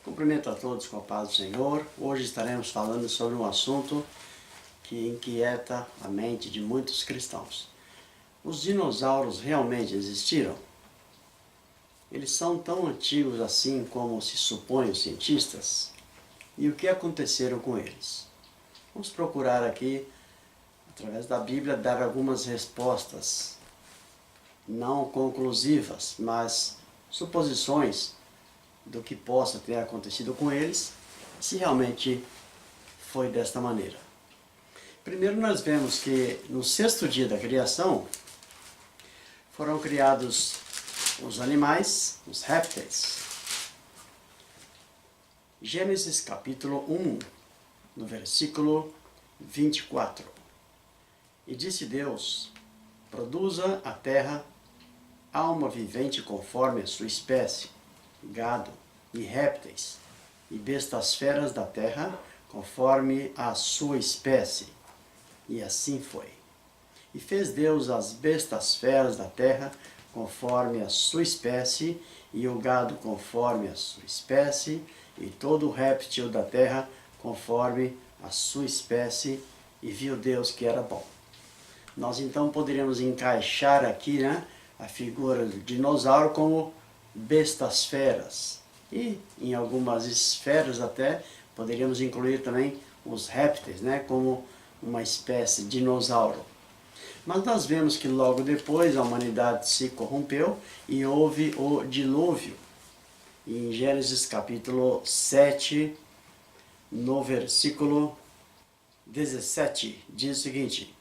Cumprimento a todos com a paz do Senhor. Hoje estaremos falando sobre um assunto que inquieta a mente de muitos cristãos. Os dinossauros realmente existiram? Eles são tão antigos assim como se supõem os cientistas? E o que aconteceram com eles? Vamos procurar aqui, através da Bíblia, dar algumas respostas não conclusivas, mas suposições do que possa ter acontecido com eles, se realmente foi desta maneira. Primeiro nós vemos que no sexto dia da criação foram criados os animais, os répteis. Gênesis capítulo 1, no versículo 24. E disse Deus: produza a terra alma vivente conforme a sua espécie, gado e répteis, e bestas feras da terra, conforme a sua espécie. E assim foi. E fez Deus as bestas feras da terra, conforme a sua espécie, e o gado conforme a sua espécie, e todo o réptil da terra, conforme a sua espécie, e viu Deus que era bom. Nós então poderíamos encaixar aqui, a figura do dinossauro como bestas feras. E em algumas esferas até poderíamos incluir também os répteis, como uma espécie de dinossauro. Mas nós vemos que logo depois a humanidade se corrompeu e houve o dilúvio. E em Gênesis capítulo 7, no versículo 17, diz o seguinte: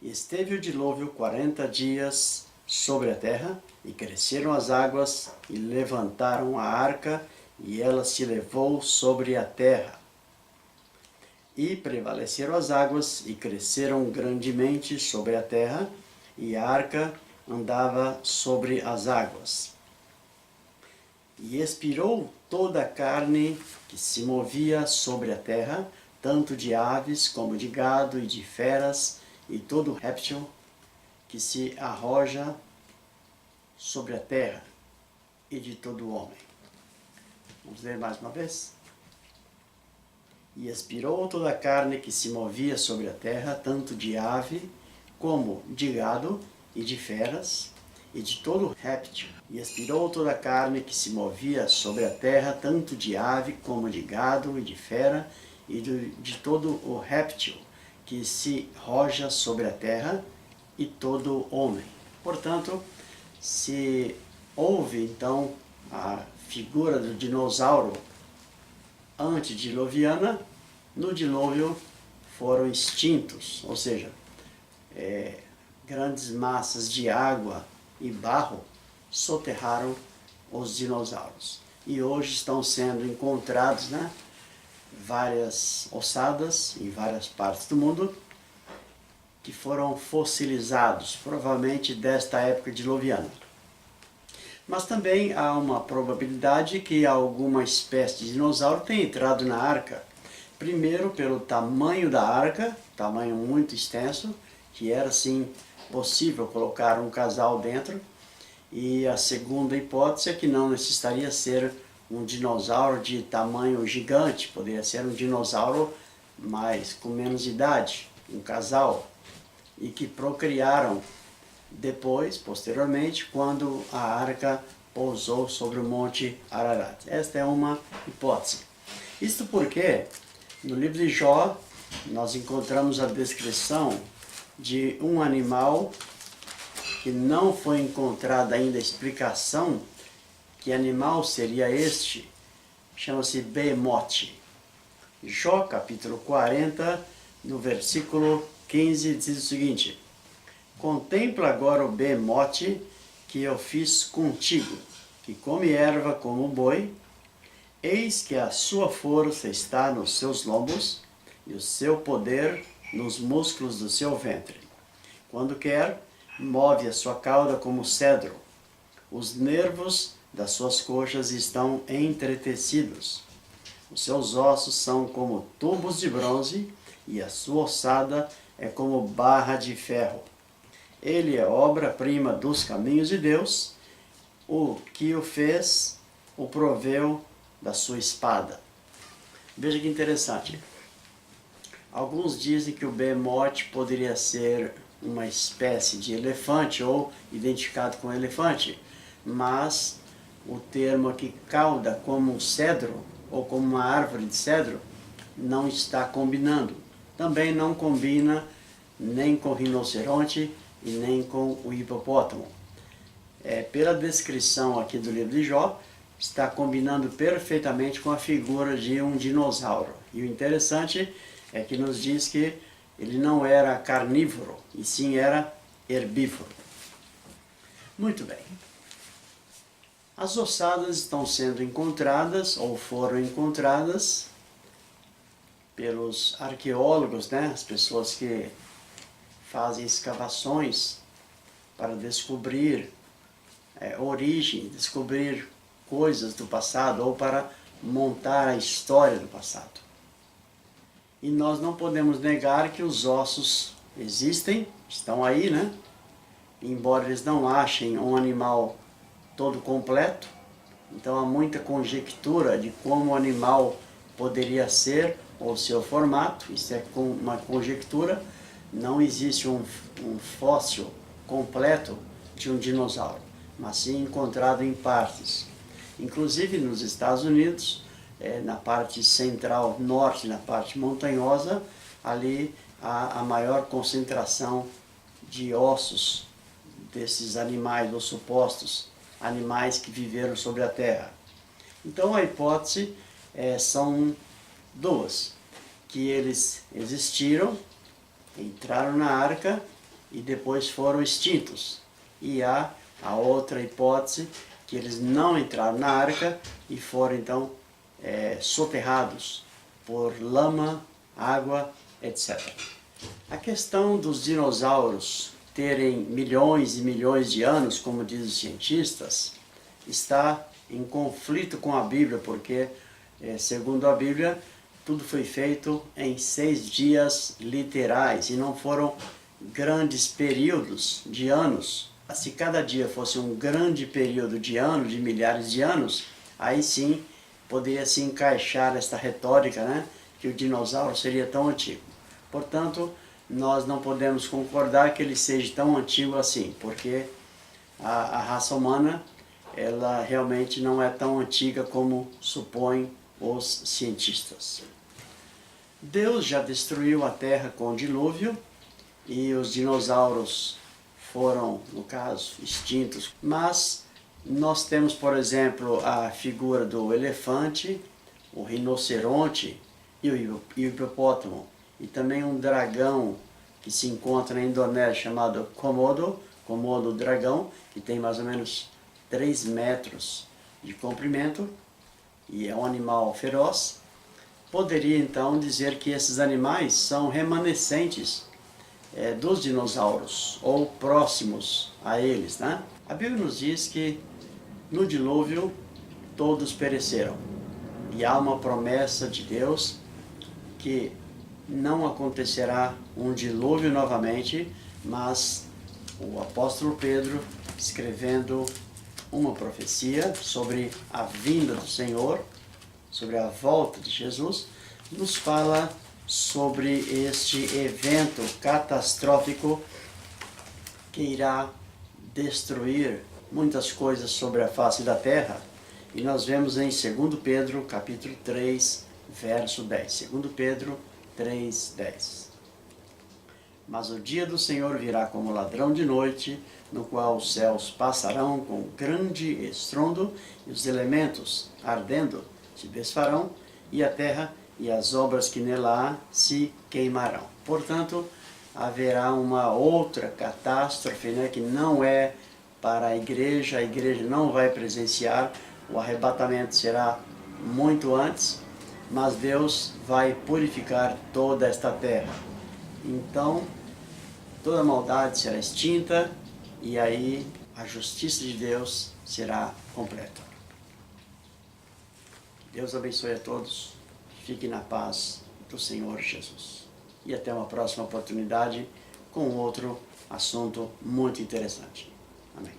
e esteve o dilúvio 40 dias sobre a terra, e cresceram as águas, e levantaram a arca, e ela se levou sobre a terra. E prevaleceram as águas, e cresceram grandemente sobre a terra, e a arca andava sobre as águas. E expirou toda a carne que se movia sobre a terra, tanto de aves como de gado e de feras, e todo réptil que se arroja sobre a terra, e de todo homem. Vamos ler mais uma vez? E expirou toda a carne que se movia sobre a terra, tanto de ave como de gado e de feras, e de todo réptil. E expirou toda a carne que se movia sobre a terra, tanto de ave como de gado e de fera, e de todo o réptil que se roja sobre a terra, e todo homem. Portanto, se houve então a figura do dinossauro antediluviana, no dilúvio foram extintos, ou seja, grandes massas de água e barro soterraram os dinossauros. E hoje estão sendo encontrados várias ossadas em várias partes do mundo que foram fossilizados, provavelmente desta época diluviana. Mas também há uma probabilidade que alguma espécie de dinossauro tenha entrado na arca. Primeiro, pelo tamanho da arca, tamanho muito extenso, que era assim possível colocar um casal dentro. E a segunda hipótese é que não necessitaria ser um dinossauro de tamanho gigante, poderia ser um dinossauro mas com menos idade, um casal, e que procriaram depois, posteriormente, quando a arca pousou sobre o monte Ararat. Esta é uma hipótese. Isto porque no livro de Jó nós encontramos a descrição de um animal que não foi encontrada ainda a explicação que animal seria este, chama-se Behemoth. Jó capítulo 40, no versículo 15, diz o seguinte: contempla agora o Behemoth que eu fiz contigo, que come erva como o boi, eis que a sua força está nos seus lombos, e o seu poder nos músculos do seu ventre. Quando quer, move a sua cauda como cedro, os nervos das suas coxas estão entretecidos. Os seus ossos são como tubos de bronze, e a sua ossada é como barra de ferro. Ele é obra-prima dos caminhos de Deus, o que o fez, o proveu da sua espada. Veja que interessante. Alguns dizem que o Behemoth poderia ser uma espécie de elefante ou identificado com elefante, mas o termo aqui cauda como um cedro ou como uma árvore de cedro não está combinando. Também não combina nem com o rinoceronte e nem com o hipopótamo. Pela descrição aqui do livro de Jó, está combinando perfeitamente com a figura de um dinossauro. E o interessante é que nos diz que ele não era carnívoro, e sim era herbívoro. Muito bem. As ossadas estão sendo encontradas, ou foram encontradas, pelos arqueólogos, né? As pessoas que fazem escavações para descobrir origem, descobrir coisas do passado, ou para montar a história do passado. E nós não podemos negar que os ossos existem, estão aí, né? Embora eles não achem um animal todo completo, então há muita conjectura de como o animal poderia ser, ou seu formato. Isso é uma conjectura, não existe um fóssil completo de um dinossauro, mas sim encontrado em partes. Inclusive nos Estados Unidos, na parte central norte, na parte montanhosa, ali há a maior concentração de ossos desses animais, ou supostos animais que viveram sobre a Terra. Então a hipótese são duas: que eles existiram, entraram na arca e depois foram extintos. E há a outra hipótese, que eles não entraram na arca e foram então soterrados por lama, água, etc. A questão dos dinossauros terem milhões e milhões de anos, como dizem os cientistas, está em conflito com a Bíblia, porque, segundo a Bíblia, tudo foi feito em 6 dias literais e não foram grandes períodos de anos. Se cada dia fosse um grande período de anos, de milhares de anos, aí sim poderia se encaixar esta retórica, né, que o dinossauro seria tão antigo. Portanto, nós não podemos concordar que ele seja tão antigo assim, porque a raça humana, ela realmente não é tão antiga como supõem os cientistas. Deus já destruiu a Terra com o dilúvio e os dinossauros foram, no caso, extintos. Mas nós temos, por exemplo, a figura do elefante, o rinoceronte e o hipopótamo, e também um dragão que se encontra na Indonésia chamado Komodo dragão, que tem mais ou menos 3 metros de comprimento e é um animal feroz. Poderia então dizer que esses animais são remanescentes dos dinossauros, ou próximos a eles, né? A Bíblia nos diz que no dilúvio todos pereceram, e há uma promessa de Deus que não acontecerá um dilúvio novamente, mas o apóstolo Pedro, escrevendo uma profecia sobre a vinda do Senhor, sobre a volta de Jesus, nos fala sobre este evento catastrófico que irá destruir muitas coisas sobre a face da terra. E nós vemos em 2 Pedro, capítulo 3, verso 10. 2 Pedro 3, 10. Mas o dia do Senhor virá como ladrão de noite, no qual os céus passarão com grande estrondo, e os elementos, ardendo, se desfarão, e a terra e as obras que nela há se queimarão. Portanto, haverá uma outra catástrofe, né, que não é para a igreja não vai presenciar, o arrebatamento será muito antes, mas Deus vai purificar toda esta terra. Então, toda maldade será extinta e aí a justiça de Deus será completa. Deus abençoe a todos, fiquem na paz do Senhor Jesus. E até uma próxima oportunidade com outro assunto muito interessante. Amém.